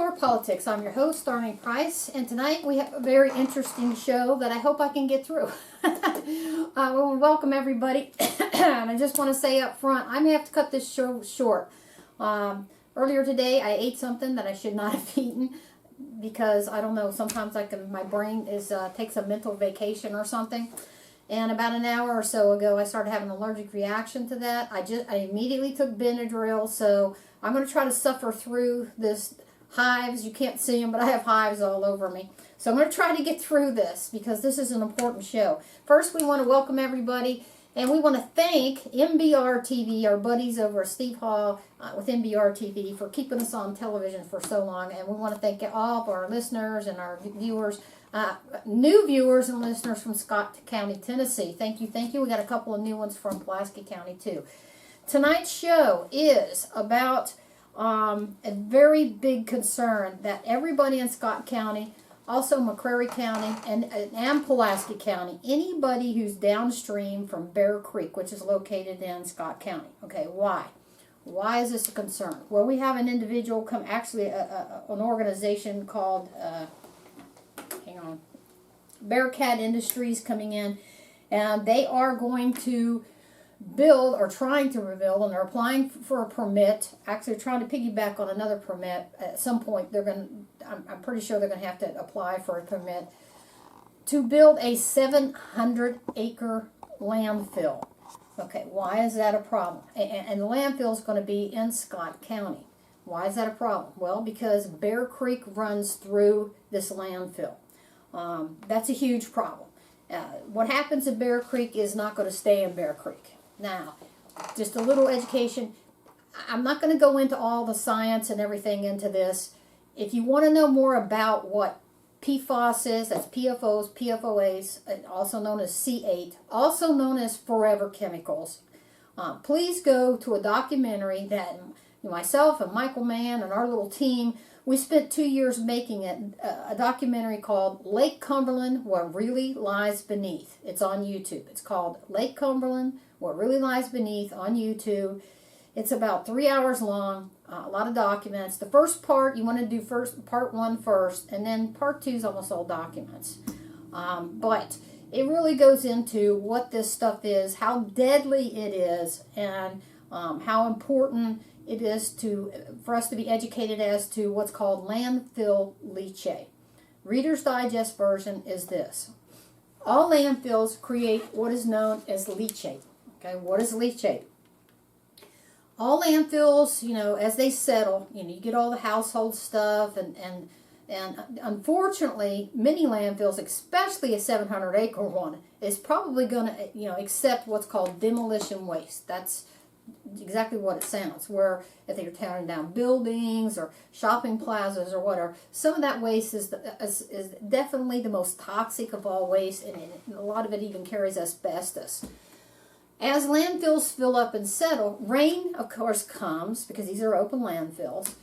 Outdoor Politics. I'm your host, Darlene Price, and tonight we have a very interesting show that I hope I can get through. Welcome everybody, and I just want to say up front, I may have to cut this show short. Earlier today, I ate something that I should not have eaten because, I don't know, sometimes my brain takes a mental vacation or something. And about an hour or so ago, I started having an allergic reaction to that. I immediately took Benadryl, so I'm going to try to suffer through this hives. You can't see them, but I have hives all over me. So I'm going to try to get through this because this is an important show. First, we want to welcome everybody, and we want to thank MBR TV, our buddies over at Steve Hall with MBR TV, for keeping us on television for so long. And we want to thank all of our listeners and our viewers. New viewers and listeners from Scott County, Tennessee. Thank you, thank you. We got a couple of new ones from Pulaski County, too. Tonight's show is about a very big concern that everybody in Scott County, also McCreary County, and Pulaski County, anybody who's downstream from Bear Creek, which is located in Scott County. Okay, why? Why is this a concern? Well, we have an individual an organization called... Bearcat Industries coming in, and they are going to build, or trying to build, and they're applying for a permit. Actually, trying to piggyback on another permit. At some point, I'm pretty sure they're going to have to apply for a permit to build a 700-acre landfill. Okay, why is that a problem? And the landfill is going to be in Scott County. Why is that a problem? Well, because Bear Creek runs through this landfill. That's a huge problem. What happens in Bear Creek is not going to stay in Bear Creek. Now, just a little education. I'm not going to go into all the science and everything into this. If you want to know more about what PFOS is, that's PFOs, PFOAs, also known as C8, also known as forever chemicals, please go to a documentary that myself and Michael Mann and our little team, we spent 2 years making it, a documentary called Lake Cumberland, What Really Lies Beneath. It's on YouTube. It's called Lake Cumberland, What Really Lies Beneath on YouTube. It's about 3 hours long, a lot of documents. The first part, you want to do part one first, and then part two is almost all documents. But it really goes into what this stuff is, how deadly it is, and how important it is for us to be educated as to what's called landfill leachate. Reader's Digest version is this. All landfills create what is known as leachate. Okay, what is leachate? All landfills, as they settle, you get all the household stuff, and unfortunately, many landfills, especially a 700-acre one, is probably going to, accept what's called demolition waste. That's exactly what it sounds, where if they're tearing down buildings or shopping plazas or whatever, some of that waste is definitely the most toxic of all waste, and a lot of it even carries asbestos. As landfills fill up and settle, rain, of course, comes, because these are open landfills,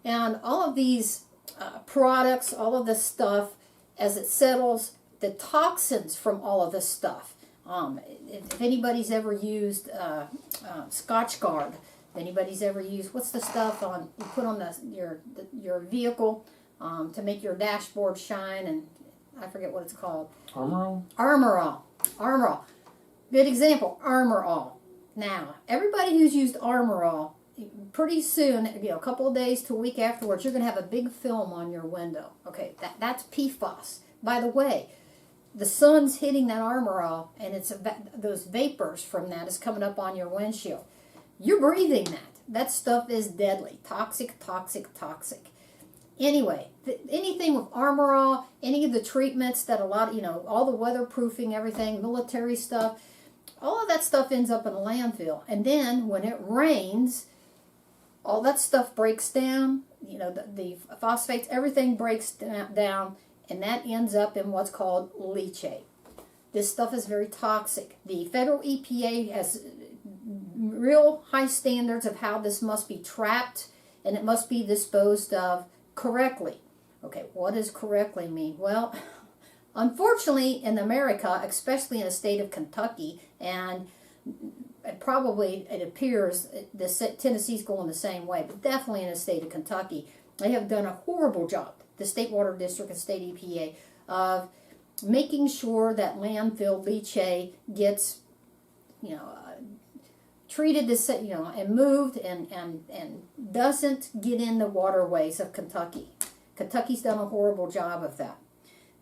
and all of these products, all of this stuff, as it settles, the toxins from all of this stuff, if anybody's ever used Scotch Guard, if anybody's ever used, what's the stuff you put on your vehicle to make your dashboard shine, and I forget what it's called. Armor All? Armor All. Armor All. Good example, Armor All. Now, everybody who's used Armor All, pretty soon, a couple of days to a week afterwards, you're going to have a big film on your window. Okay, that's PFOS. By the way, the sun's hitting that Armor All, and it's those vapors from that is coming up on your windshield. You're breathing that. That stuff is deadly. Toxic, toxic, toxic. Anyway, anything with Armor All, any of the treatments that all the weatherproofing, everything, military stuff, all of that stuff ends up in a landfill. And then when it rains, all that stuff breaks down. The phosphates, everything breaks down. And that ends up in what's called leachate. This stuff is very toxic. The federal EPA has real high standards of how this must be trapped, and it must be disposed of correctly. Okay, what does correctly mean? Well, unfortunately in America, especially in the state of Kentucky, and probably it appears Tennessee's going the same way, but definitely in the state of Kentucky, They have done a horrible job, the State Water District and State EPA, of making sure that landfill leachate gets, treated the same, and moved and doesn't get in the waterways of Kentucky. Kentucky's done a horrible job of that.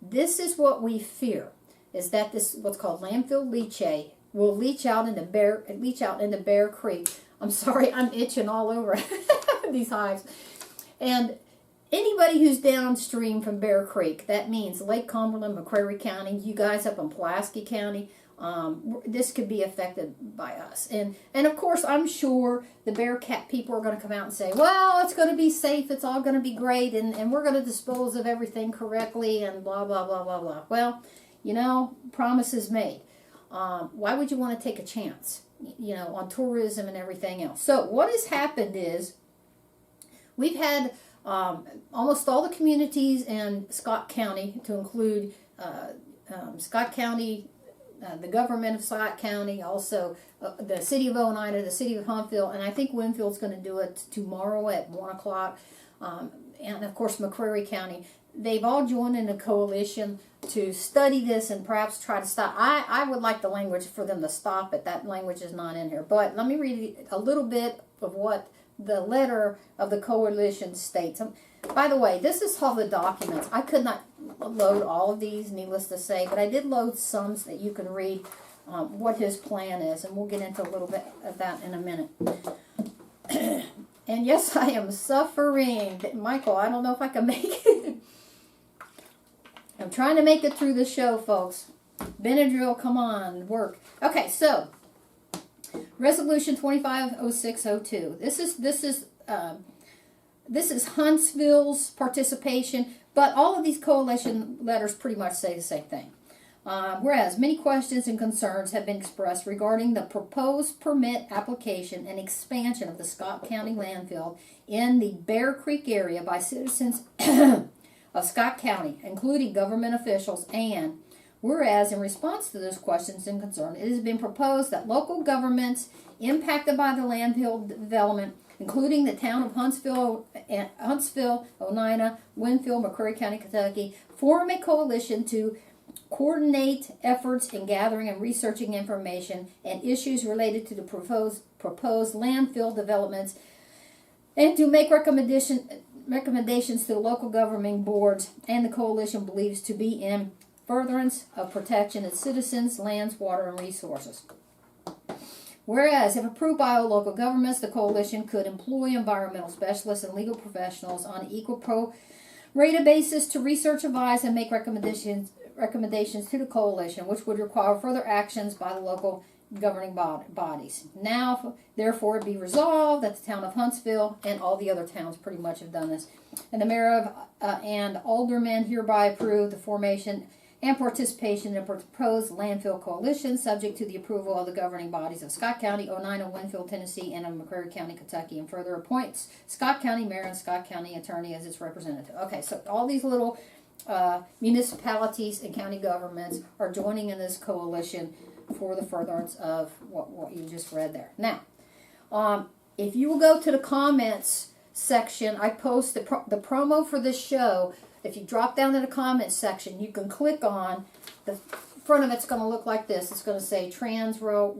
This is what we fear, is that this, what's called landfill leachate, will leach out into Bear Creek. I'm sorry, I'm itching all over these hives. And anybody who's downstream from Bear Creek, that means Lake Cumberland, McCreary County, you guys up in Pulaski County, this could be affected by us. And of course, I'm sure the Bearcat people are going to come out and say, well, it's going to be safe, it's all going to be great, and we're going to dispose of everything correctly, and blah, blah, blah, blah, blah. Well, promises made. Why would you want to take a chance, on tourism and everything else? So what has happened is we've had almost all the communities in Scott County, to include Scott County, the government of Scott County, also the city of Oneida, the city of Huntsville, and I think Winfield's going to do it tomorrow at 1 o'clock, and of course McCreary County. They've all joined in a coalition to study this and perhaps try to stop. I would like the language for them to stop it. That language is not in here. But let me read a little bit of what the letter of the coalition states. By the way, this is all the documents. I could not load all of these, needless to say, but I did load some so that you can read what his plan is, and we'll get into a little bit of that in a minute. And yes, I am suffering. Michael, I don't know if I can make it. I'm trying to make it through the show, folks. Benadryl, come on, work. Okay, so Resolution 250602. This is Huntsville's participation, but all of these coalition letters pretty much say the same thing. Whereas many questions and concerns have been expressed regarding the proposed permit application and expansion of the Scott County landfill in the Bear Creek area by citizens of Scott County, including government officials, and whereas in response to those questions and concerns, it has been proposed that local governments impacted by the landfill development, including the town of Huntsville, Oneida, Winfield, McCreary County, Kentucky, form a coalition to coordinate efforts in gathering and researching information and issues related to the proposed landfill developments, and to make recommendations to the local governing boards and the coalition believes to be in furtherance of protection of citizens, lands, water, and resources. Whereas, if approved by all local governments, the coalition could employ environmental specialists and legal professionals on an equal pro rata basis to research, advise, and make recommendations to the coalition, which would require further actions by the local governing bodies. Now, therefore, it be resolved that the town of Huntsville and all the other towns pretty much have done this, and the mayor and aldermen hereby approve the formation and participation in a proposed landfill coalition subject to the approval of the governing bodies of Scott County, Oneida, Winfield, Tennessee, and of McCreary County, Kentucky, and further appoints Scott County mayor and Scott County attorney as its representative. Okay, so all these little municipalities and county governments are joining in this coalition for the furtherance of what you just read there. Now, if you will go to the comments section, I post the promo for this show. If you drop down to the comments section, you can click on the front of it's going to look like this. It's going to say Transrail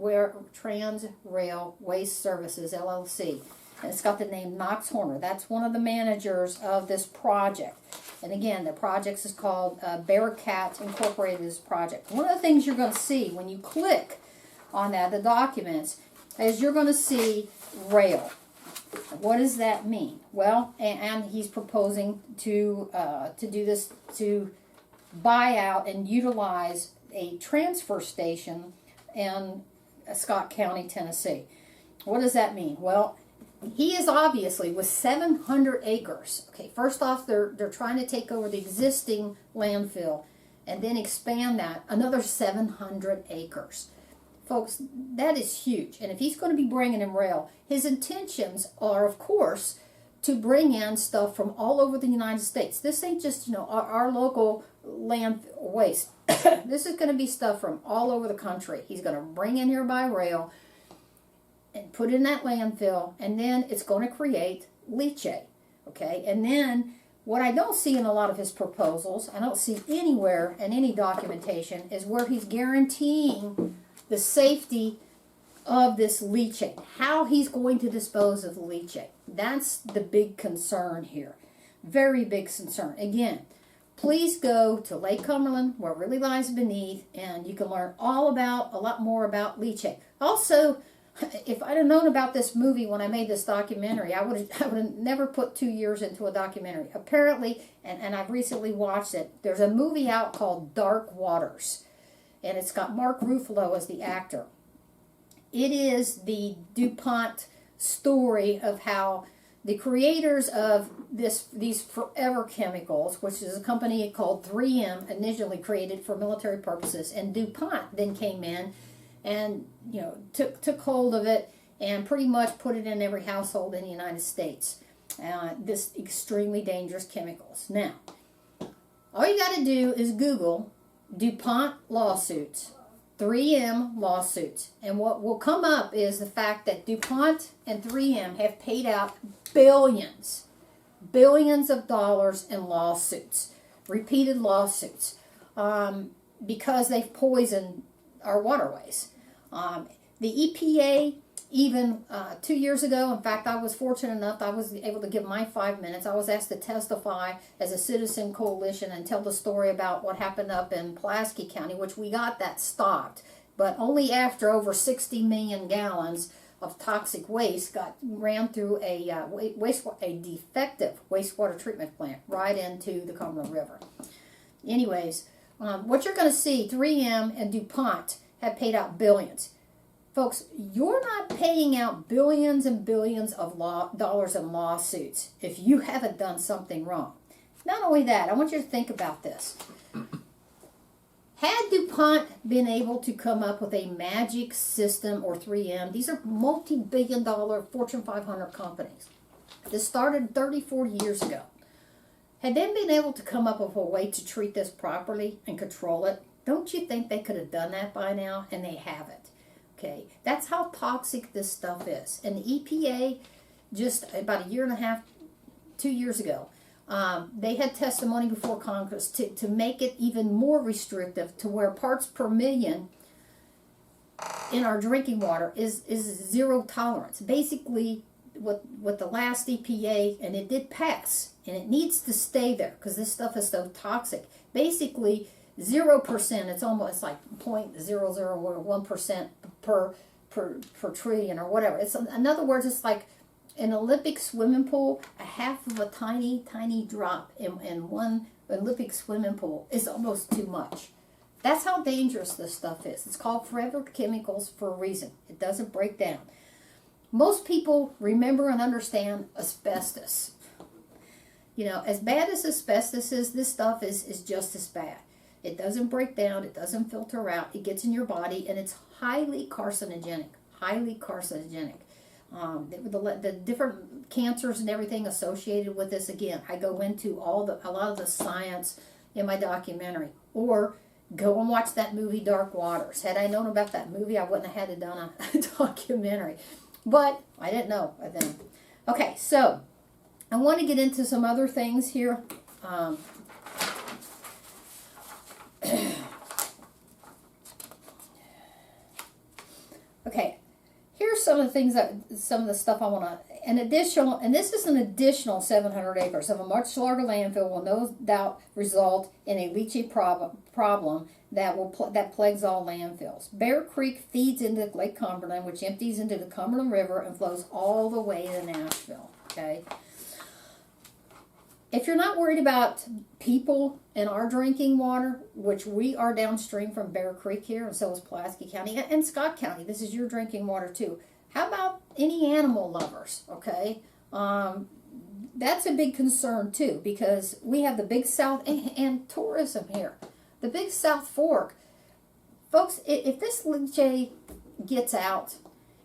Waste Services LLC, and it's got the name Knox Horner. That's one of the managers of this project. And again, the project is called Bearcat Incorporated. This project. One of the things you're going to see when you click on that, the documents, is you're going to see rail. What does that mean? Well, and he's proposing to do this, to buy out and utilize a transfer station in Scott County, Tennessee. What does that mean? Well, he is obviously with 700 acres. Okay, first off, they're trying to take over the existing landfill and then expand that another 700 acres. Folks, that is huge. And if he's going to be bringing in rail, his intentions are, of course, to bring in stuff from all over the United States. This ain't just, our local land waste. This is going to be stuff from all over the country. He's going to bring in here by rail and put in that landfill, and then it's going to create leachate. Okay, and then what I don't see in a lot of his proposals, I don't see anywhere in any documentation, is where he's guaranteeing the safety of this leachate, how he's going to dispose of the leachate. That's the big concern here. Very big concern. Again, please go to Lake Cumberland, where it really lies beneath, and you can learn a lot more about leachate. Also, if I'd have known about this movie when I made this documentary, I would have never put 2 years into a documentary. Apparently, and I've recently watched it, there's a movie out called Dark Waters, and it's got Mark Ruffalo as the actor. It is the DuPont story of how the creators of these forever chemicals, which is a company called 3M, initially created for military purposes, and DuPont then came in and took hold of it and pretty much put it in every household in the United States. This extremely dangerous chemicals. Now, all you got to do is Google DuPont lawsuits, 3M lawsuits, and what will come up is the fact that DuPont and 3M have paid out billions of dollars in lawsuits, repeated lawsuits, because they've poisoned our waterways. The EPA, even 2 years ago, in fact, I was fortunate enough, I was able to give my 5 minutes. I was asked to testify as a citizen coalition and tell the story about what happened up in Pulaski County, which we got that stopped, but only after over 60 million gallons of toxic waste ran through a defective wastewater treatment plant right into the Cumberland River. Anyways, what you're going to see, 3M and DuPont have paid out billions. Folks, you're not paying out billions and billions of dollars in lawsuits if you haven't done something wrong. Not only that, I want you to think about this. Had DuPont been able to come up with a magic system, or 3M, these are multi-billion dollar Fortune 500 companies. This started 30, 40 years ago. Had they been able to come up with a way to treat this properly and control it, don't you think they could have done that by now? And they haven't. Okay, that's how toxic this stuff is. And the EPA, just about a year and a half, 2 years ago, they had testimony before Congress to make it even more restrictive, to where parts per million in our drinking water is zero tolerance. Basically, what the last EPA, and it did pass, and it needs to stay there because this stuff is so toxic. Basically, 0%, it's almost like 0.001% per trillion or whatever. It's, in other words, it's like an Olympic swimming pool. A half of a tiny drop in one Olympic swimming pool is almost too much. That's how dangerous this stuff is. It's called forever chemicals for a reason. It doesn't break down. Most people remember and understand asbestos. As bad as asbestos is, this stuff is just as bad. It doesn't break down. It doesn't filter out. It gets in your body, and it's highly carcinogenic. Highly carcinogenic. The different cancers and everything associated with this. Again, I go into a lot of the science in my documentary. Or go and watch that movie Dark Waters. Had I known about that movie, I wouldn't have had to done a documentary. But I didn't know then. Okay, so I want to get into some other things here. Okay, here's some of the things some of the stuff I want to, and this is an additional 700 acres of a much larger landfill will no doubt result in a leachate problem that plagues all landfills. Bear Creek feeds into Lake Cumberland, which empties into the Cumberland River and flows all the way to Nashville. Okay. If you're not worried about people in our drinking water, which we are downstream from Bear Creek here, and so is Pulaski County and Scott County, this is your drinking water too. How about any animal lovers, okay? That's a big concern too, because we have the Big South and tourism here. The Big South Fork. Folks, if this leachate gets out,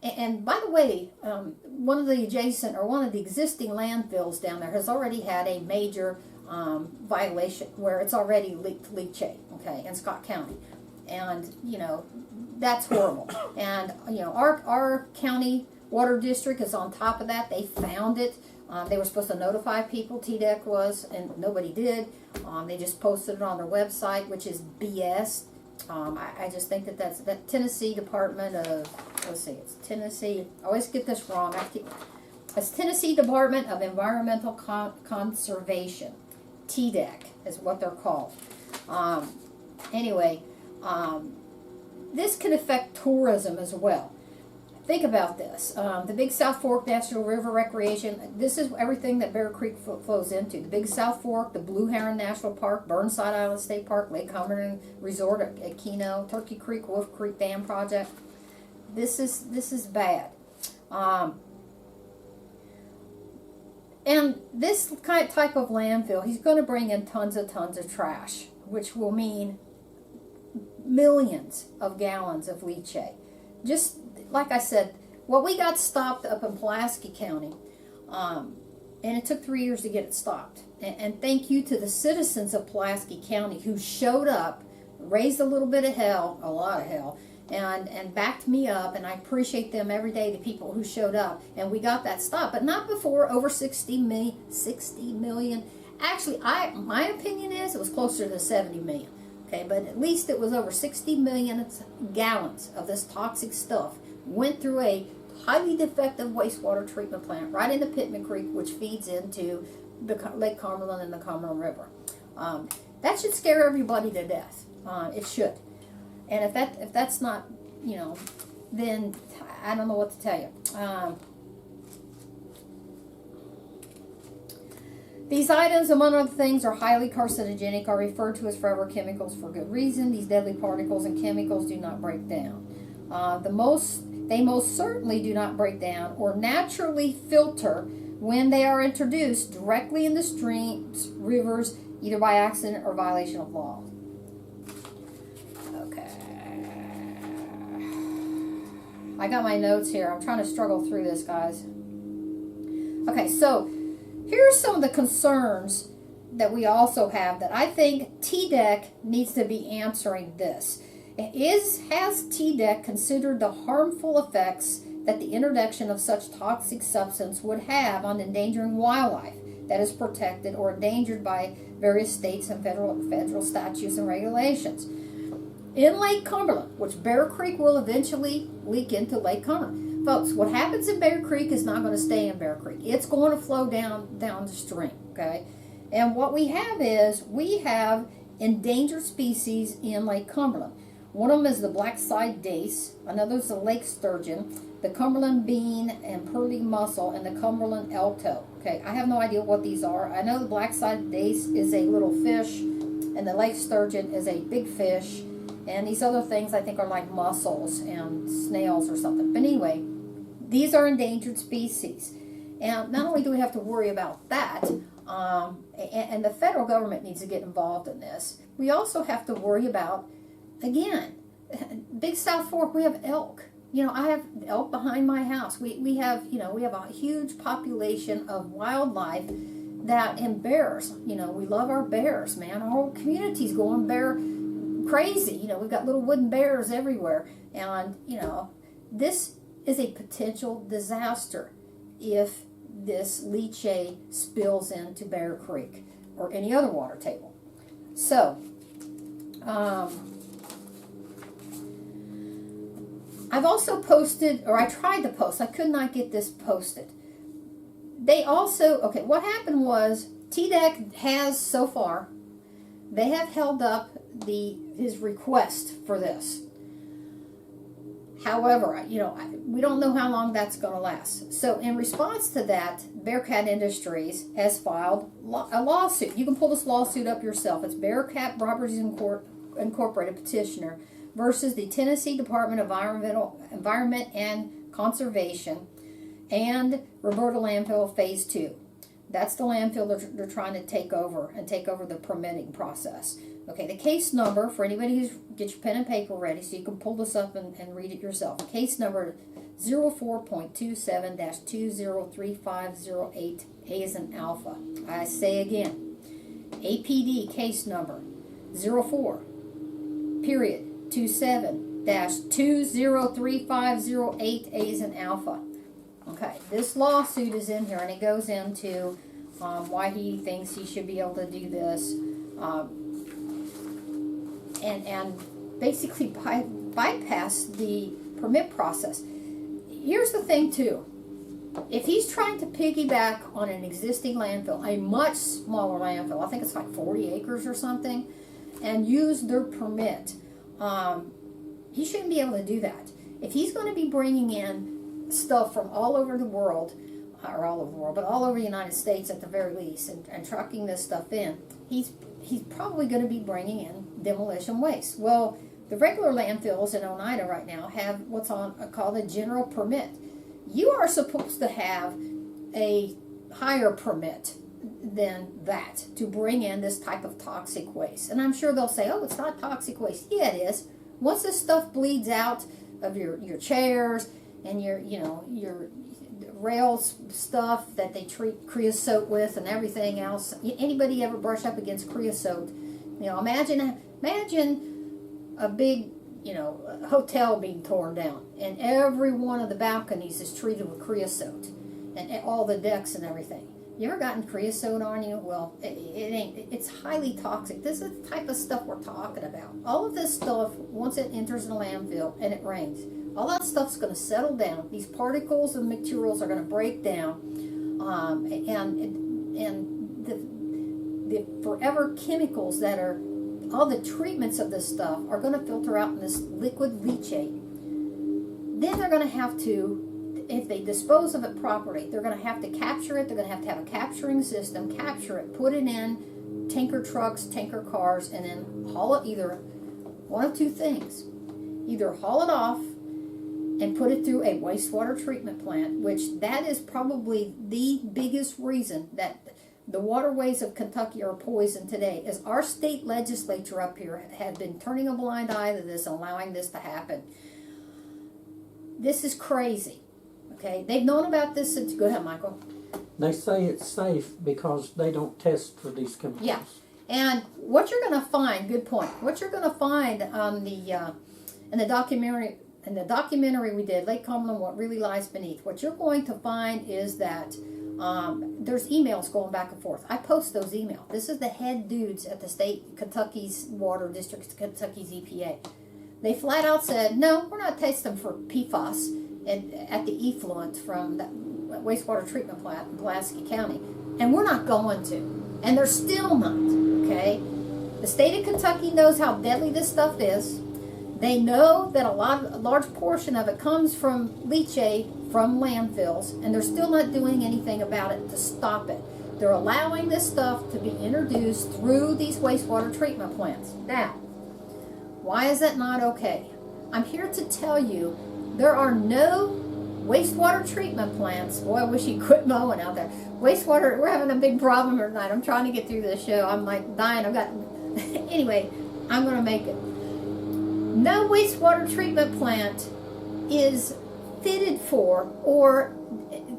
and by the way, one of the existing landfills down there has already had a major violation where it's already leaked leachate, okay, in Scott County. And, that's horrible. And, our county water district is on top of that. They found it They were supposed to notify people, TDEC was, and nobody did. They just posted it on their website, which is BS. I just think that Tennessee Department of, let's see, it's Tennessee, I always get this wrong. It's Tennessee Department of Environmental Conservation. TDEC is what they're called. Anyway, this can affect tourism as well. Think about this. The Big South Fork National River Recreation, this is everything that Bear Creek flows into. The Big South Fork, the Blue Heron National Park, Burnside Island State Park, Lake Cumberland Resort at Keno, Turkey Creek, Wolf Creek Dam Project. This is bad. And this type of landfill, he's going to bring in tons of trash, which will mean millions of gallons of leachate. Just like I said, what we got stopped up in Pulaski County, and it took 3 years to get it stopped. And thank you to the citizens of Pulaski County who showed up, raised a little bit of hell, a lot of hell, and backed me up, and I appreciate them every day, the people who showed up, and we got that stopped, but not before over 60 million. Actually, my opinion is it was closer to 70 million. Okay, but at least it was over 60 million gallons of this toxic stuff went through a highly defective wastewater treatment plant right into Pittman Creek, which feeds into the Lake Cumberland and the Cumberland River. That should scare everybody to death. It should. And if that's not, then I don't know what to tell you. These items, among other things, are highly carcinogenic, are referred to as forever chemicals for good reason. These deadly particles and chemicals do not break down. They most certainly do not break down or naturally filter when they are introduced directly into streams, rivers, either by accident or violation of law. Okay. I got my notes here. I'm trying to struggle through this, guys. Okay, so here's some of the concerns that we also have that I think TDEC needs to be answering this. Has TDEC considered the harmful effects that the introduction of such toxic substance would have on endangering wildlife that is protected or endangered by various states and federal statutes and regulations? In Lake Cumberland, which Bear Creek will eventually leak into Lake Cumberland. Folks, what happens in Bear Creek is not going to stay in Bear Creek. It's going to flow down the stream, okay? And what we have endangered species in Lake Cumberland. One of them is the black-side dace, another is the lake sturgeon, the Cumberland bean and pearly mussel, and the Cumberland elto. Okay, I have no idea what these are. I know the black-side dace is a little fish, and the lake sturgeon is a big fish, and these other things I think are like mussels and snails or something. But anyway, these are endangered species. And not only do we have to worry about that, and the federal government needs to get involved in this, we also have to worry about, again, Big South Fork, we have elk. I have elk behind my house. We have a huge population of wildlife and bears. We love our bears, man. Our whole community's going bear crazy. We've got little wooden bears everywhere. And, this is a potential disaster if this leachate spills into Bear Creek or any other water table. So, I've also posted, or I tried to post, I could not get this posted. They also, okay, what happened was, TDEC has so far, they have held up his request for this. However, we don't know how long that's going to last. So in response to that, Bearcat Industries has filed a lawsuit. You can pull this lawsuit up yourself. It's Bearcat Properties Incorporated petitioner versus the Tennessee Department of Environment and Conservation and Roberta Landfill Phase 2. That's the landfill they're trying to take over the permitting process. Okay, the case number, for anybody who's, get your pen and paper ready so you can pull this up and read it yourself. Case number 04.27-203508, A as in alpha. I say again, APD case number 04.27-203508, A as in alpha. Okay, this lawsuit is in here, and it goes into why he thinks he should be able to do this, and basically bypass the permit process. Here's the thing too. If he's trying to piggyback on an existing landfill, a much smaller landfill, I think it's like 40 acres or something, and use their permit, he shouldn't be able to do that. If he's going to be bringing in stuff from all over the world, or all over the world, but all over the United States at the very least, and trucking this stuff in, he's probably going to be bringing in demolition waste. Well, the regular landfills in Oneida right now have what's called a general permit. You are supposed to have a higher permit than that to bring in this type of toxic waste. And I'm sure they'll say, oh, it's not toxic waste. Yeah, it is. Once this stuff bleeds out of your chairs and your rails stuff that they treat creosote with and everything else. Anybody ever brush up against creosote? Imagine a big, hotel being torn down, and every one of the balconies is treated with creosote, and all the decks and everything. You ever gotten creosote on you? Well, it's highly toxic. This is the type of stuff we're talking about. All of this stuff, once it enters the landfill and it rains, all that stuff's going to settle down. These particles and materials are going to break down, and the forever chemicals that are, all the treatments of this stuff are going to filter out in this liquid leachate. Then they're going to have to, if they dispose of it properly, they're going to have to capture it. They're going to have a capturing system, capture it, put it in tanker trucks, tanker cars, and then haul it, either one of two things. Either haul it off and put it through a wastewater treatment plant, which that is probably the biggest reason that the waterways of Kentucky are poisoned today, is our state legislature up here had been turning a blind eye to this and allowing this to happen. This is crazy. Okay, they've known about this since, go ahead, Michael. They say it's safe because they don't test for these chemicals. Yeah, and what you're going to find, good point, what you're going to find on in the documentary we did, Lake Cumberland, What Really Lies Beneath, what you're going to find is that there's emails going back and forth. I post those emails. This is the head dudes at the state, Kentucky's Water District, Kentucky's EPA. They flat out said, no, we're not testing for PFAS at the effluent from that wastewater treatment plant in Pulaski County. And we're not going to. And they're still not, okay? The state of Kentucky knows how deadly this stuff is. They know that a large portion of it comes from leachate from landfills, and they're still not doing anything about it to stop it. They're allowing this stuff to be introduced through these wastewater treatment plants. Now, why is that not okay? I'm here to tell you there are no wastewater treatment plants. Boy, I wish you quit mowing out there. Wastewater, we're having a big problem here tonight. I'm trying to get through this show. I'm like dying. Anyway, I'm going to make it. No wastewater treatment plant is fitted for or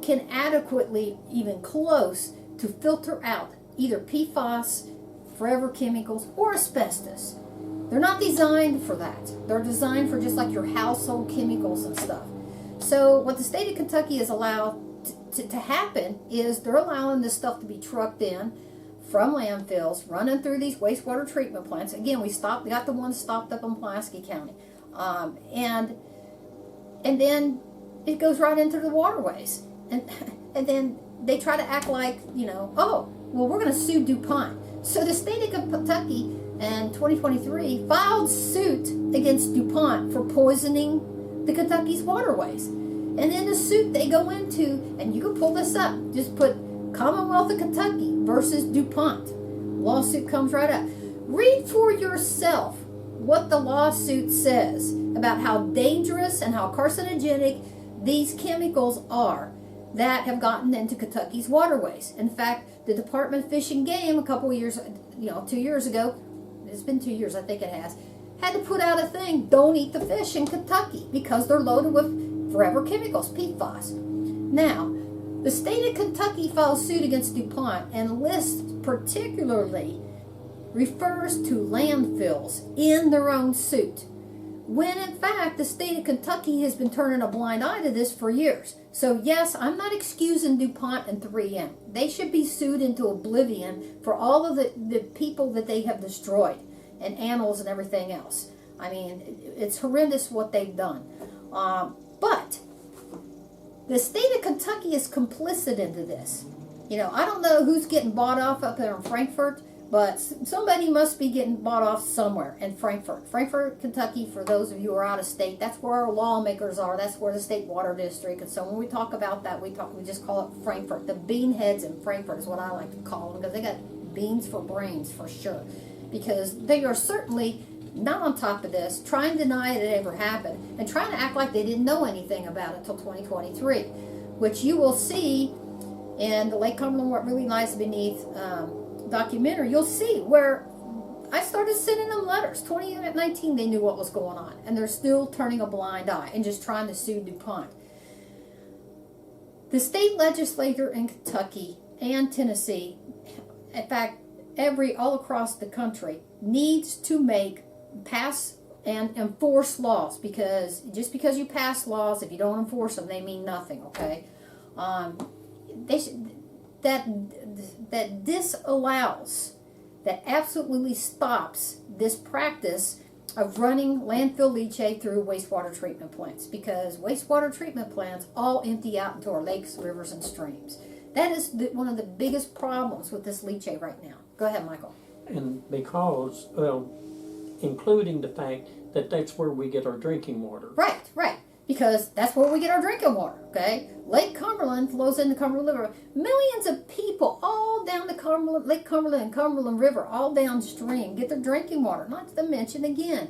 can adequately, even close, to filter out either PFAS, forever chemicals, or asbestos. They're not designed for that. They're designed for just like your household chemicals and stuff. So what the state of Kentucky has allowed to happen is they're allowing this stuff to be trucked in from landfills, running through these wastewater treatment plants. Again, we got the one stopped up in Pulaski County. And then it goes right into the waterways. And then they try to act like, oh, well, we're going to sue DuPont. So the state of Kentucky in 2023 filed suit against DuPont for poisoning the Kentucky's waterways. And in the suit they go into, and you can pull this up, just put Commonwealth of Kentucky versus DuPont. Lawsuit comes right up. Read for yourself what the lawsuit says about how dangerous and how carcinogenic these chemicals are that have gotten into Kentucky's waterways. In fact, the Department of Fish and Game a couple of years, 2 years ago, it's been 2 years, I think it has, had to put out a thing, don't eat the fish in Kentucky because they're loaded with forever chemicals, PFAS. Now, the state of Kentucky files suit against DuPont and lists particularly refers to landfills in their own suit. when in fact the state of Kentucky has been turning a blind eye to this for years. So yes, I'm not excusing DuPont and 3M. They should be sued into oblivion for all of the people that they have destroyed, and animals and everything else. I mean, it's horrendous what they've done. But the state of Kentucky is complicit into this. You know, I don't know who's getting bought off up there in Frankfort, but somebody must be getting bought off somewhere in Frankfort. Frankfort, Kentucky, for those of you who are out of state, that's where our lawmakers are. That's where the state water district. And so when we talk about that, we just call it Frankfort. The beanheads in Frankfort is what I like to call them, because they got beans for brains for sure. Because they are certainly not on top of this, trying to deny it ever happened, and trying to act like they didn't know anything about it until 2023, which you will see in the Lake Cumberland, What Really Lies Beneath documentary. You'll see where I started sending them letters. 2019, they knew what was going on, and they're still turning a blind eye and just trying to sue DuPont. The state legislature in Kentucky and Tennessee, in fact, all across the country, needs to pass and enforce laws, because just because you pass laws, if you don't enforce them, they mean nothing. Okay, that disallows, that absolutely stops this practice of running landfill leachate through wastewater treatment plants, because wastewater treatment plants all empty out into our lakes, rivers, and streams. That is one of the biggest problems with this leachate right now. Go ahead, Michael. And because, well, including the fact that that's where we get our drinking water. Right. Because that's where we get our drinking water, okay? Lake Cumberland flows into the Cumberland River. Millions of people all down the Lake Cumberland and Cumberland River, all downstream, get their drinking water. Not to mention, again,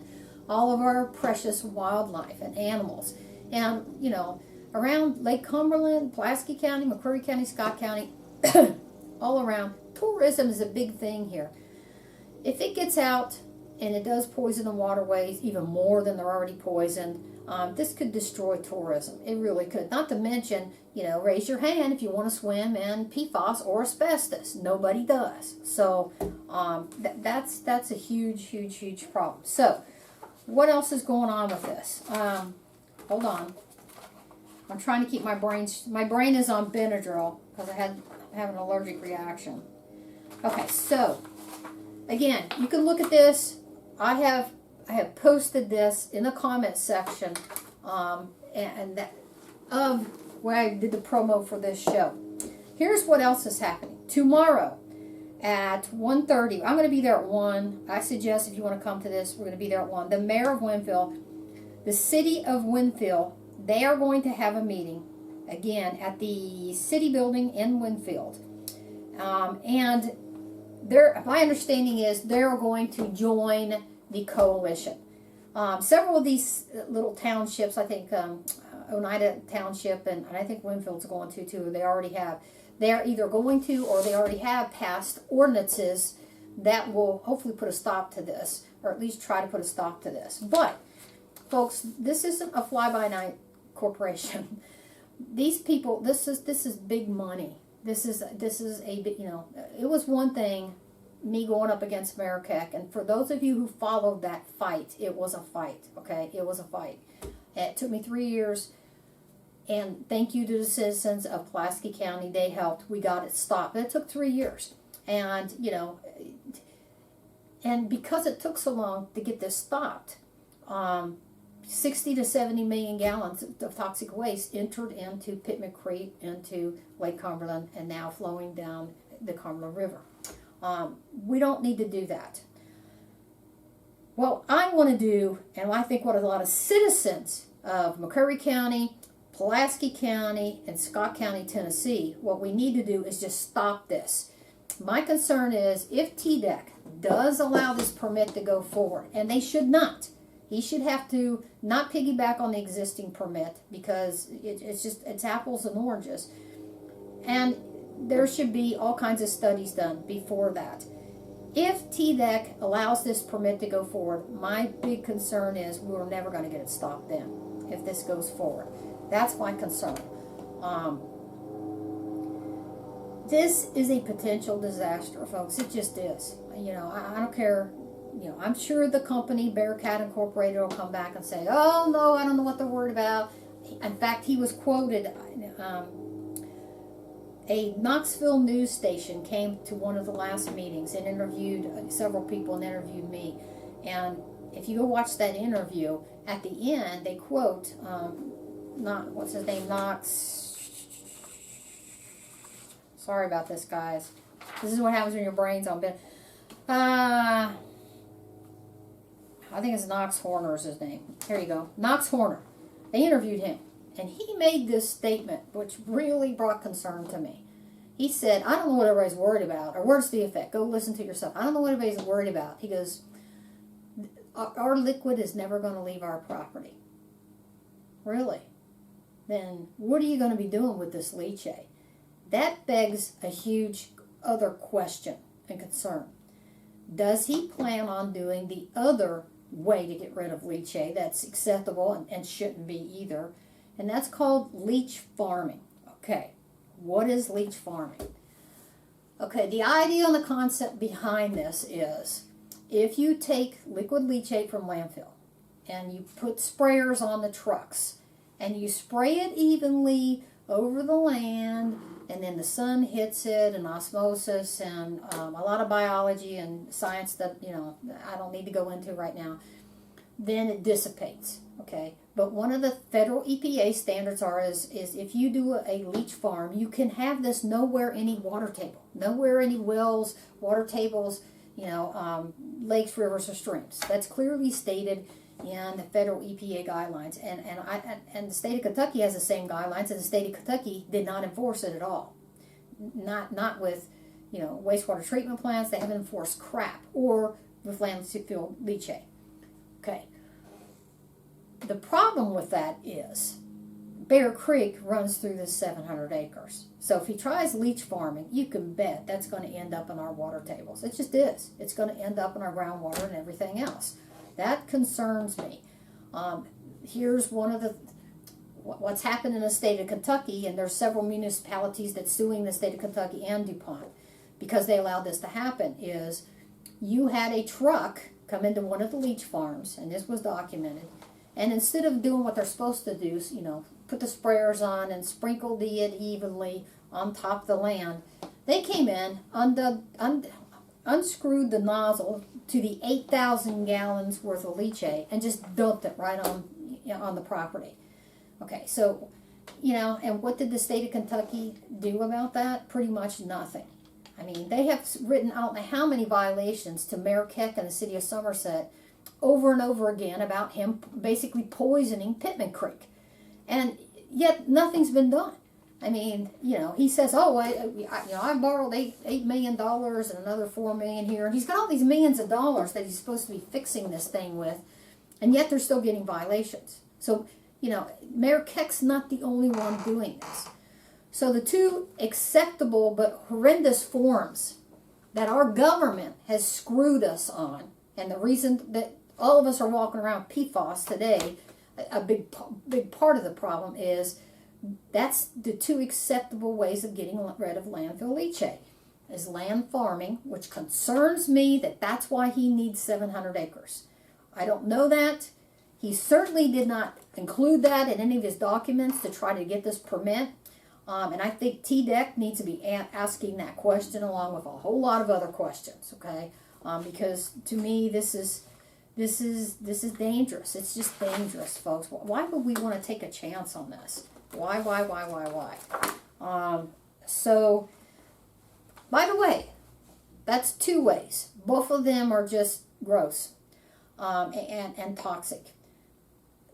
all of our precious wildlife and animals. And, you know, around Lake Cumberland, Pulaski County, McCreary County, Scott County, all around, tourism is a big thing here. If it gets out and it does poison the waterways even more than they're already poisoned, this could destroy tourism. It really could. Not to mention, you know, raise your hand if you want to swim in PFAS or asbestos. Nobody does. So that's a huge problem. So what else is going on with this? Hold on. I'm trying to keep my brain is on Benadryl because I have an allergic reaction. Okay, so again, you can look at this. I have posted this in the comment section, and that of where I did the promo for this show. Here's what else is happening tomorrow at 1:30. I'm going to be there at 1. I suggest if you want to come to this, we're going to be there at 1. The mayor of Winfield, the city of Winfield, they are going to have a meeting again at the city building in Winfield, and my understanding is they're going to join the coalition. Several of these little townships, I think Oneida Township and I think Winfield's going to too, they already have. They're either going to or they already have passed ordinances that will hopefully put a stop to this, or at least try to put a stop to this. But, folks, this isn't a fly-by-night corporation. These people, this is big money. This is a, you know, it was one thing, me going up against Mayor Keck, and for those of you who followed that fight, it was a fight, okay? It was a fight. It took me 3 years, and thank you to the citizens of Pulaski County. They helped. We got it stopped. It took 3 years, and, you know, and because it took so long to get this stopped, 60 to 70 million gallons of toxic waste entered into Pitman Creek, into Lake Cumberland, and now flowing down the Cumberland River. We don't need to do that. What I want to do, and I think what a lot of citizens of McCreary County, Pulaski County, and Scott County, Tennessee, what we need to do is just stop this. My concern is if TDEC does allow this permit to go forward, and they should not, he should have to not piggyback on the existing permit, because it's apples and oranges. And there should be all kinds of studies done before that. If TDEC allows this permit to go forward, my big concern is we're never going to get it stopped then, if this goes forward. That's my concern. This is a potential disaster, folks. It just is. You know, I don't care you know, I'm sure the company, Bearcat Incorporated, will come back and say, oh, no, I don't know what they're worried about. In fact, he was quoted, a Knoxville news station came to one of the last meetings and interviewed several people and interviewed me. And if you go watch that interview, at the end, they quote, what's his name, Knox. Sorry about this, guys. This is what happens when your brain's on bed. I think it's Knox Horner is his name. Here you go. Knox Horner. They interviewed him. And he made this statement, which really brought concern to me. He said, I don't know what everybody's worried about, or words to the effect. Go listen to yourself. I don't know what everybody's worried about. He goes, our liquid is never going to leave our property. Really? Then what are you going to be doing with this leachate? That begs a huge other question and concern. Does he plan on doing the other way to get rid of leachate that's acceptable and shouldn't be either? And that's called leach farming. Okay, what is leach farming? Okay, the idea and the concept behind this is if you take liquid leachate from landfill and you put sprayers on the trucks and you spray it evenly over the land, and then the sun hits it, and osmosis, and a lot of biology and science that, you know, I don't need to go into right now, then it dissipates, okay? But one of the federal EPA standards is if you do a leach farm, you can have this nowhere any water table, nowhere any wells, water tables, you know, lakes, rivers, or streams. That's clearly stated in the federal EPA guidelines, and the state of Kentucky has the same guidelines, and the state of Kentucky did not enforce it at all. Not with, you know, wastewater treatment plants. They haven't enforced crap, or with landfill leachate. Okay. The problem with that is Bear Creek runs through this 700 acres. So if he tries leach farming, you can bet that's going to end up in our water tables. It just is. It's going to end up in our groundwater and everything else. That concerns me. Here's one of what's happened in the state of Kentucky, and there's several municipalities that's suing the state of Kentucky and DuPont because they allowed this to happen, is you had a truck come into one of the leach farms, and this was documented, and instead of doing what they're supposed to do, you know, put the sprayers on and sprinkle it evenly on top of the land, they came in, unscrewed the nozzle to the 8,000 gallons worth of leachate and just dumped it right on the property. Okay, so, you know, and what did the state of Kentucky do about that? Pretty much nothing. I mean, they have written out how many violations to Mayor Keck and the city of Somerset over and over again about him basically poisoning Pittman Creek. And yet nothing's been done. I mean, you know, he says, oh, I borrowed $8 million and another $4 million here. And he's got all these millions of dollars that he's supposed to be fixing this thing with. And yet they're still getting violations. So, you know, Mayor Keck's not the only one doing this. So the two acceptable but horrendous forms that our government has screwed us on, and the reason that all of us are walking around PFAS today, a big part of the problem is that's the two acceptable ways of getting rid of landfill leachate, is land farming, which concerns me that that's why he needs 700 acres. I don't know that. He certainly did not include that in any of his documents to try to get this permit. And I think TDEC needs to be asking that question along with a whole lot of other questions, okay? Because to me, this is dangerous. It's just dangerous, folks. Why would we want to take a chance on this? Why? So, by the way, that's two ways. Both of them are just gross and toxic.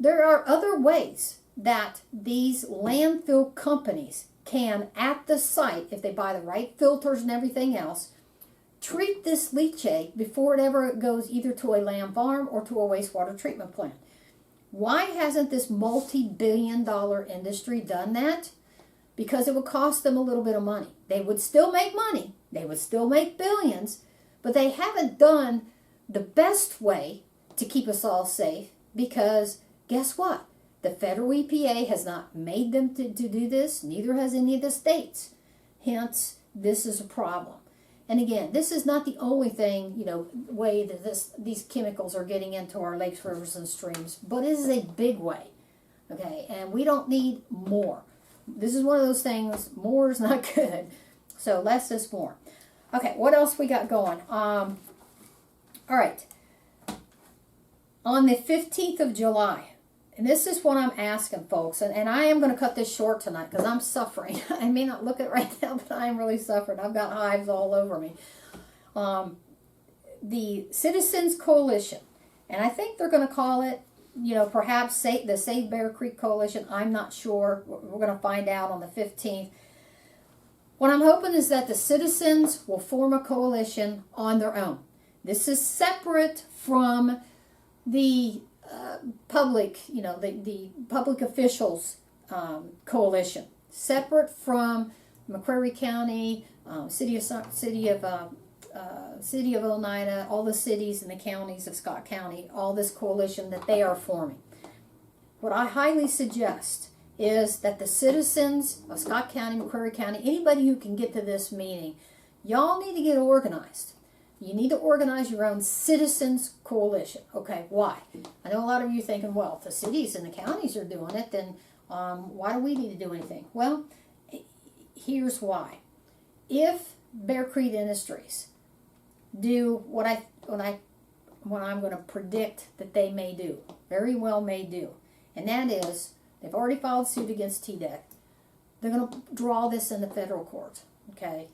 There are other ways that these landfill companies can, at the site, if they buy the right filters and everything else, treat this leachate before it ever goes either to a land farm or to a wastewater treatment plant. Why hasn't this multi-billion-dollar industry done that? Because it would cost them a little bit of money. They would still make money. They would still make billions. But they haven't done the best way to keep us all safe because guess what? The federal EPA has not made them to do this. Neither has any of the states. Hence, this is a problem. And again, this is not the only thing, way that these chemicals are getting into our lakes, rivers, and streams, but it is a big way. Okay, and we don't need more. This is one of those things, more is not good. So less is more. Okay, what else we got going? All right. On the 15th of July, and this is what I'm asking, folks, and I am going to cut this short tonight because I'm suffering. I may not look it right now, but I am really suffering. I've got hives all over me. The Citizens Coalition, and I think they're going to call it, perhaps the Save Bear Creek Coalition. I'm not sure. We're going to find out on the 15th. What I'm hoping is that the citizens will form a coalition on their own. This is separate from the public, the public officials coalition, separate from McCreary County, city of Oneida, all the cities and the counties of Scott County, all this coalition that they are forming. What I highly suggest is that the citizens of Scott County, McCreary County, anybody who can get to this meeting, y'all need to get organized. You need to organize your own citizens coalition. Okay, why? I know a lot of you thinking, well, if the cities and the counties are doing it, then why do we need to do anything? Well, here's why. If Bear Creek Industries do what I'm going to predict that they may do, very well may do, and that is they've already filed suit against TDEC. They're going to draw this in the federal court. Okay,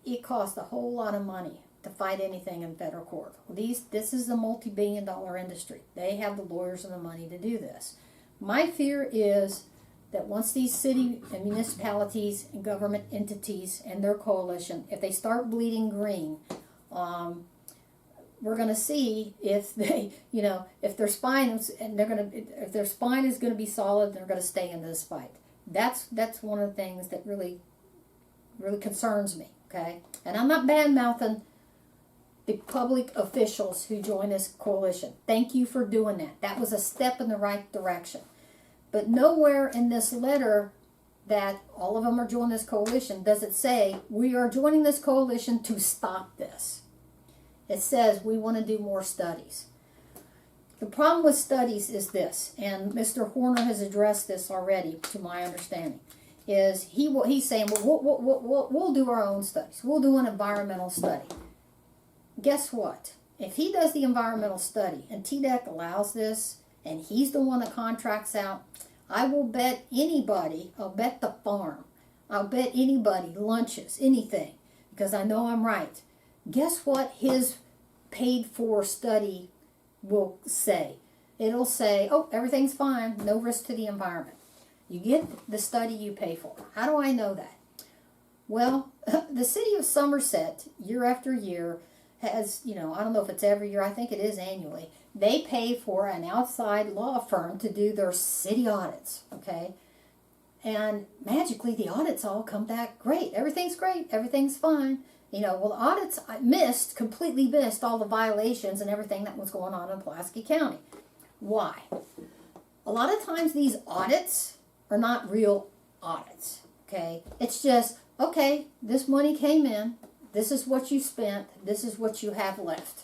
it costs a whole lot of money to fight anything in federal court. This is a multi-billion-dollar industry. They have the lawyers and the money to do this. My fear is that once these city and municipalities and government entities and their coalition, if they start bleeding green, we're going to see if they, if their spine is, and if their spine is going to be solid, they're going to stay in this fight. That's one of the things that really concerns me. Okay, and I'm not bad-mouthing the public officials who join this coalition. Thank you for doing that. That was a step in the right direction. But nowhere in this letter that all of them are joining this coalition does it say, we are joining this coalition to stop this. It says we want to do more studies. The problem with studies is this, and Mr. Horner has addressed this already, to my understanding, is he's saying, well, we'll do our own studies. We'll do an environmental study. Guess what? If he does the environmental study and TDEC allows this, and he's the one that contracts out, I will bet anybody, I'll bet the farm, I'll bet anybody lunches, anything, because I know I'm right. Guess what his paid-for study will say? It'll say, oh, everything's fine, no risk to the environment. You get the study you pay for. How do I know that? Well, the city of Somerset, year after year, has, I don't know if it's every year, I think it is annually, they pay for an outside law firm to do their city audits, okay? And magically, the audits all come back great. Everything's great. Everything's fine. Well, the audits completely missed all the violations and everything that was going on in Pulaski County. Why? A lot of times these audits are not real audits, okay? It's just, okay, this money came in, this is what you spent, this is what you have left.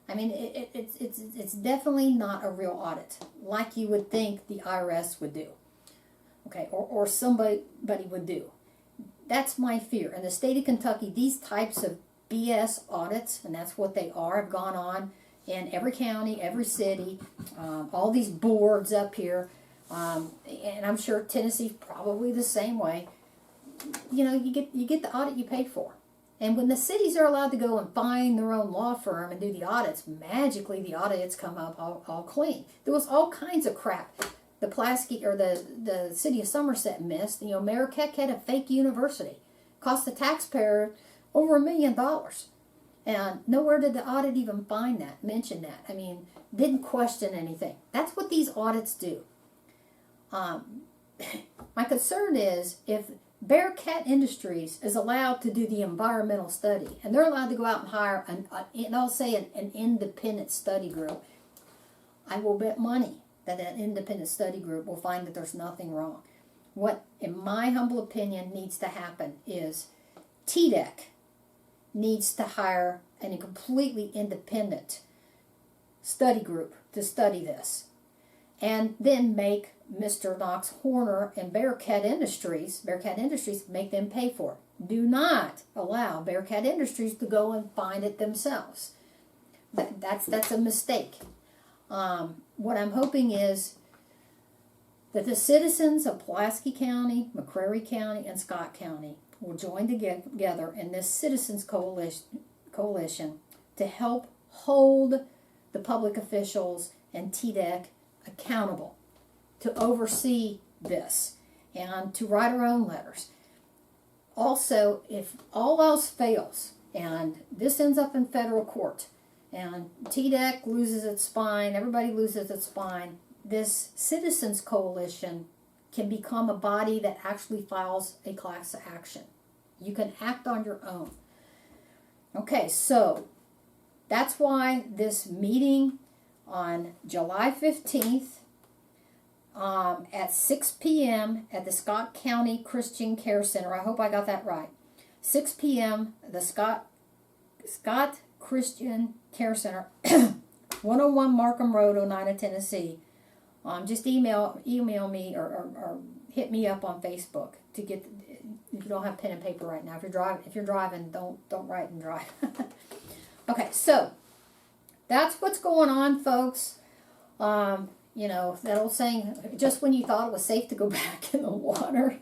I mean, it's definitely not a real audit, like you would think the IRS would do, okay, or somebody would do. That's my fear. In the state of Kentucky, these types of BS audits, and that's what they are, have gone on in every county, every city, all these boards up here, and I'm sure Tennessee's probably the same way. You get the audit you paid for. And when the cities are allowed to go and find their own law firm and do the audits, magically the audits come up all clean. There was all kinds of crap. The Pulaski, or the city of Somerset missed. Mayor Keck had a fake university. Cost the taxpayer over $1 million. And nowhere did the audit even mention that. I mean, didn't question anything. That's what these audits do. My concern is if Bearcat Industries is allowed to do the environmental study, and they're allowed to go out and hire an independent study group, I will bet money that independent study group will find that there's nothing wrong. What, in my humble opinion, needs to happen is TDEC needs to hire a completely independent study group to study this. And then make Mr. Knox Horner and Bearcat Industries make them pay for it. Do not allow Bearcat Industries to go and find it themselves. That's a mistake. What I'm hoping is that the citizens of Pulaski County, McCreary County, and Scott County will join together in this citizens coalition to help hold the public officials and TDEC accountable, to oversee this, and to write our own letters. Also, if all else fails, and this ends up in federal court, and TDEC loses its spine, everybody loses its spine, this citizens coalition can become a body that actually files a class action. You can act on your own. Okay, so that's why this meeting on July 15th at 6 p.m. at the Scott County Christian Care Center. I hope I got that right. 6 p.m. the Scott Christian Care Center, 101 Markham Road, Oneida, Tennessee. Just email me or hit me up on Facebook to get. If you don't have pen and paper right now, if you're driving, don't write and drive. Okay, so that's what's going on, folks. You know, that old saying, just when you thought it was safe to go back in the water.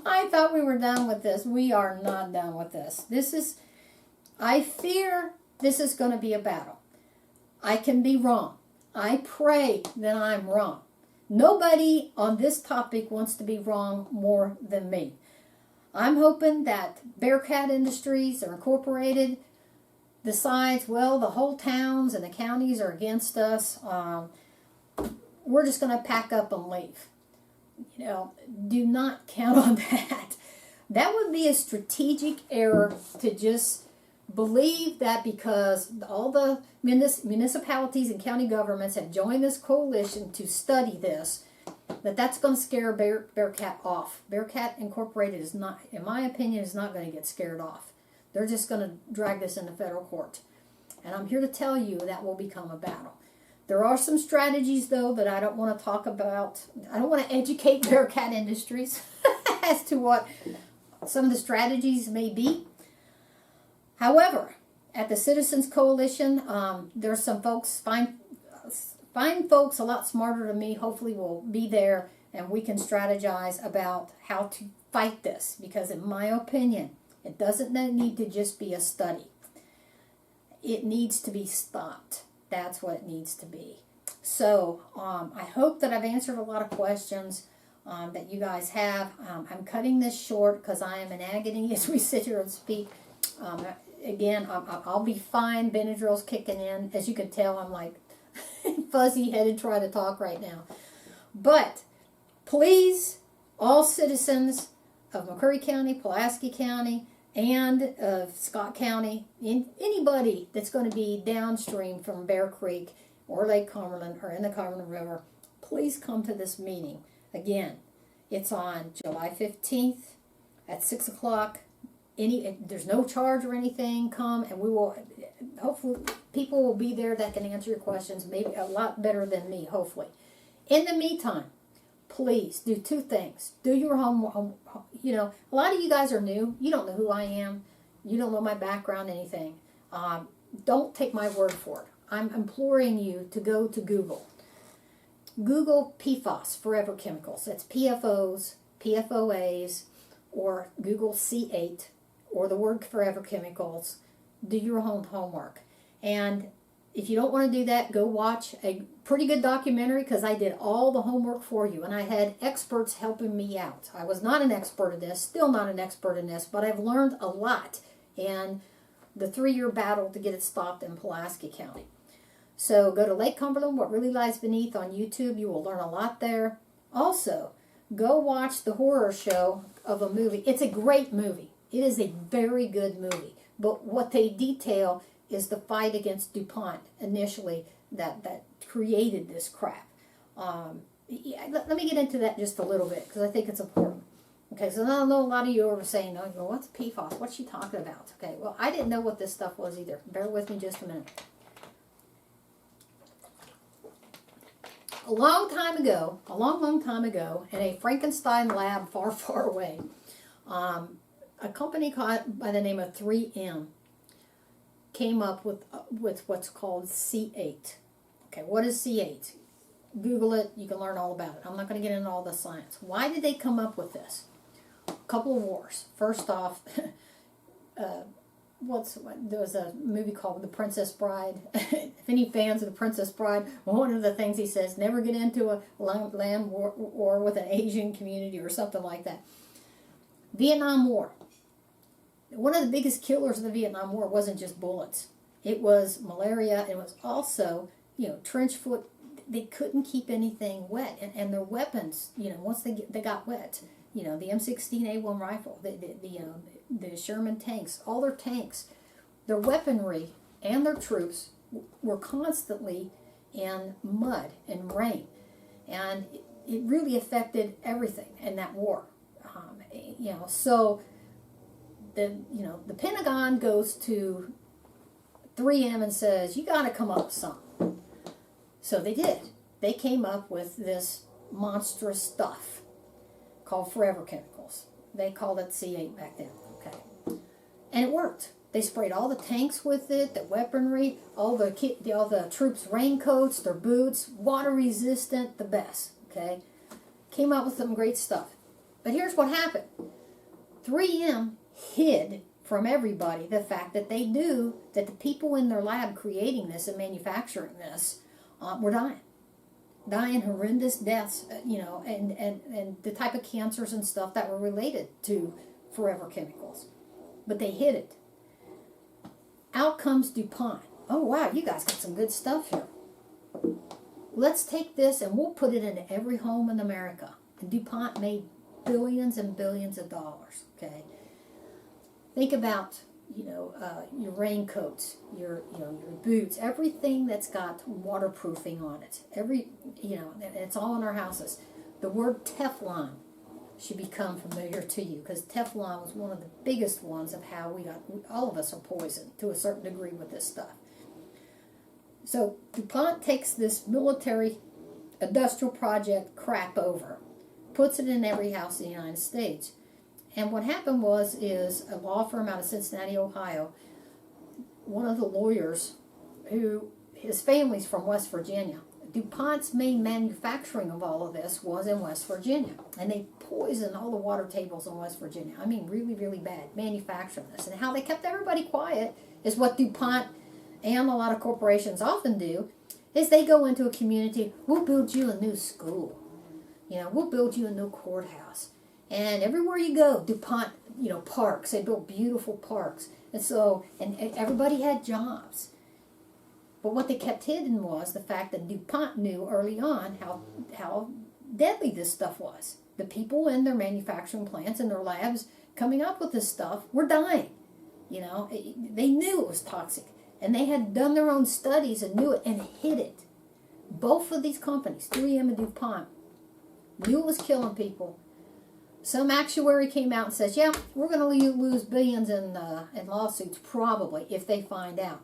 I thought we were done with this. We are not done with this. I fear this is going to be a battle. I can be wrong. I pray that I'm wrong. Nobody on this topic wants to be wrong more than me. I'm hoping that Bearcat Industries or Incorporated decides, well, the whole towns and the counties are against us. We're just going to pack up and leave. You know, do not count on that. That would be a strategic error to just believe that because all the municipalities and county governments have joined this coalition to study this, that's going to scare Bearcat off. Bearcat Incorporated is not, in my opinion, is not going to get scared off. They're just going to drag this into federal court. And I'm here to tell you that will become a battle. There are some strategies, though, that I don't want to talk about. I don't want to educate Bearcat Industries as to what some of the strategies may be. However, at the Citizens Coalition, there's some folks, fine folks a lot smarter than me, hopefully will be there, and we can strategize about how to fight this. Because in my opinion, it doesn't need to just be a study. It needs to be stopped. That's what it needs to be. So I hope that I've answered a lot of questions that you guys have. I'm cutting this short because I am in agony as we sit here and speak. Again, I'll be fine. Benadryl's kicking in. As you can tell, I'm like fuzzy-headed trying to talk right now. But please, all citizens of McCreary County, Pulaski County, and of Scott County, anybody that's going to be downstream from Bear Creek or Lake Cumberland or in the Cumberland River, please come to this meeting. Again, it's on July 15th at 6 o'clock. There's no charge or anything. Come and we will, hopefully people will be there that can answer your questions maybe a lot better than me, hopefully. In the meantime, please do two things. Do your homework. You know, a lot of you guys are new. You don't know who I am. You don't know my background, anything. Don't take my word for it. I'm imploring you to go to Google. Google PFOS, forever chemicals. That's PFOs, PFOAs, or Google C8, or the word forever chemicals. Do your homework. And if you don't want to do that, go watch a pretty good documentary because I did all the homework for you. And I had experts helping me out. I was not an expert in this, still not an expert in this, but I've learned a lot in the 3-year battle to get it stopped in Pulaski County. So go to Lake Cumberland, What Really Lies Beneath on YouTube. You will learn a lot there. Also, go watch the horror show of a movie. It's a great movie. It is a very good movie. But what they detail is the fight against DuPont initially that created this crap. Let me get into that just a little bit because I think it's important. Okay, so I know a lot of you are saying, oh, what's PFAS? What's she talking about? Okay, well, I didn't know what this stuff was either. Bear with me just a minute. A long time ago, in a Frankenstein lab far, far away, a company by the name of 3M came up with what's called C8. Okay, what is C8? Google it, you can learn all about it. I'm not going to get into all the science. Why did they come up with this? A couple of wars. First off, there was a movie called The Princess Bride. If any fans of The Princess Bride, one of the things he says, never get into a land war with an Asian community or something like that. Vietnam War. One of the biggest killers of the Vietnam War wasn't just bullets. It was malaria. It was also, trench foot. They couldn't keep anything wet, and their weapons, once they got wet, the M16A1 rifle, the Sherman tanks, all their tanks, their weaponry and their troops were constantly in mud and rain, and it really affected everything in that war. So the Pentagon goes to 3M and says, you got to come up with something. So they did. They came up with this monstrous stuff called forever chemicals. They called it C8 back then. Okay, and it worked. They sprayed all the tanks with it, the weaponry, all the troops' raincoats, their boots, water resistant, the best. Okay, came out with some great stuff. But here's what happened: 3M hid from everybody the fact that they knew that the people in their lab creating this and manufacturing this were dying horrendous deaths, and the type of cancers and stuff that were related to forever chemicals. But they hid it. Out comes DuPont. Oh, wow, you guys got some good stuff here. Let's take this and we'll put it into every home in America. And DuPont made billions and billions of dollars, okay? Think about, your raincoats, your boots, everything that's got waterproofing on it. It's all in our houses. The word Teflon should become familiar to you, because Teflon was one of the biggest ones of how all of us are poisoned to a certain degree with this stuff. So DuPont takes this military industrial project crap over, puts it in every house in the United States. And what happened is a law firm out of Cincinnati, Ohio, one of the lawyers his family's from West Virginia. DuPont's main manufacturing of all of this was in West Virginia. And they poisoned all the water tables in West Virginia. I mean, really, really bad manufacturing this. And how they kept everybody quiet is what DuPont and a lot of corporations often do, is they go into a community, we'll build you a new school. We'll build you a new courthouse. And everywhere you go, DuPont, parks, they built beautiful parks. And everybody had jobs. But what they kept hidden was the fact that DuPont knew early on how deadly this stuff was. The people in their manufacturing plants and their labs coming up with this stuff were dying. They knew it was toxic. And they had done their own studies and knew it and hid it. Both of these companies, 3M and DuPont, knew it was killing people. Some actuary came out and says, yeah, we're going to lose billions in lawsuits probably if they find out.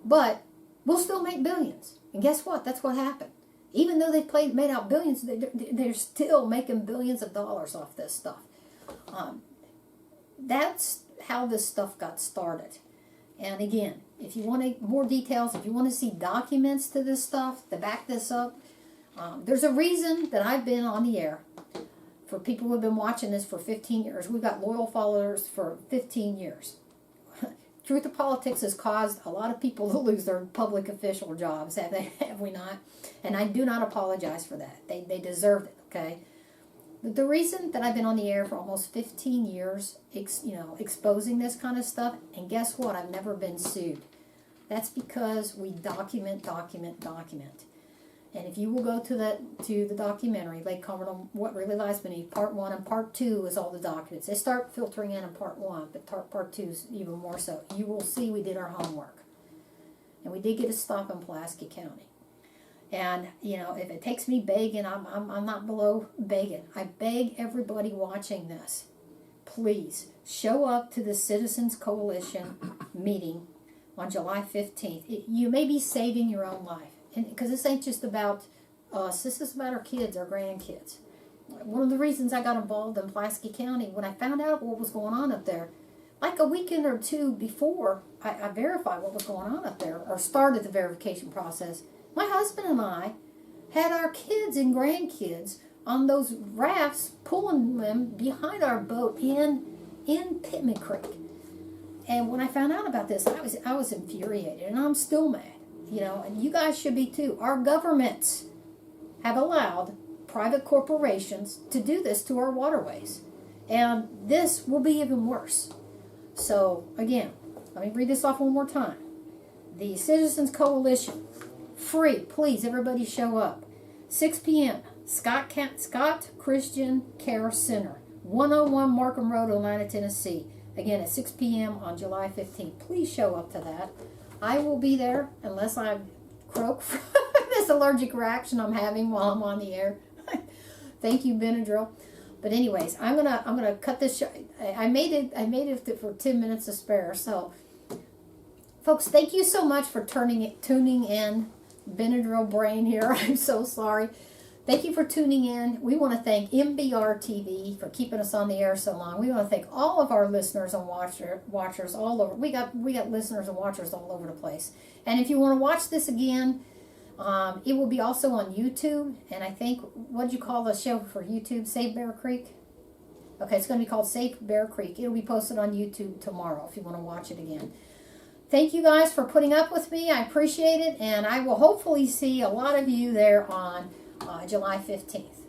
But we'll still make billions. And guess what? That's what happened. Even though they made out billions, they're still making billions of dollars off this stuff. That's how this stuff got started. And again, if you want more details, if you want to see documents to this stuff to back this up, there's a reason that I've been on the air. For people who have been watching this for 15 years, we've got loyal followers for 15 years. Truth of Politics has caused a lot of people to lose their public official jobs, have we not? And I do not apologize for that. They deserve it, okay? But the reason that I've been on the air for almost 15 years, exposing this kind of stuff, and guess what? I've never been sued. That's because we document. And if you will go to the documentary, Lake Cumberland, What Really Lies Beneath, Part 1 and Part 2 is all the documents. They start filtering in Part 1, but Part 2 is even more so. You will see we did our homework. And we did get a stop in Pulaski County. And, if it takes me begging, I'm not below begging. I beg everybody watching this, please show up to the Citizens Coalition meeting on July 15th. You may be saving your own life. And because this ain't just about us, this is about our kids, our grandkids. One of the reasons I got involved in Pulaski County, when I found out what was going on up there, like a weekend or two before I verified what was going on up there, or started the verification process, my husband and I had our kids and grandkids on those rafts, pulling them behind our boat in Pittman Creek. And when I found out about this, I was infuriated, and I'm still mad. You know, and you guys should be too. Our governments have allowed private corporations to do this to our waterways, and this will be even worse. So again, let me read this off one more time. The Citizens Coalition, free, please everybody show up. 6 p.m. Scott Christian Care Center, 101 Markham Road, Atlanta, Tennessee. Again at 6 p.m. on July 15th. Please show up to that. I will be there unless I croak from this allergic reaction I'm having while I'm on the air. Thank you, Benadryl. But anyways, I'm gonna cut this show. I made it for 10 minutes to spare. So, folks, thank you so much for tuning in. Benadryl brain here. I'm so sorry. Thank you for tuning in. We want to thank MBR TV for keeping us on the air so long. We want to thank all of our listeners and watchers all over. We got listeners and watchers all over the place. And if you want to watch this again, it will be also on YouTube. And I think, what'd you call the show for YouTube? Save Bear Creek? Okay, it's going to be called Save Bear Creek. It'll be posted on YouTube tomorrow if you want to watch it again. Thank you guys for putting up with me. I appreciate it. And I will hopefully see a lot of you there on July 15th.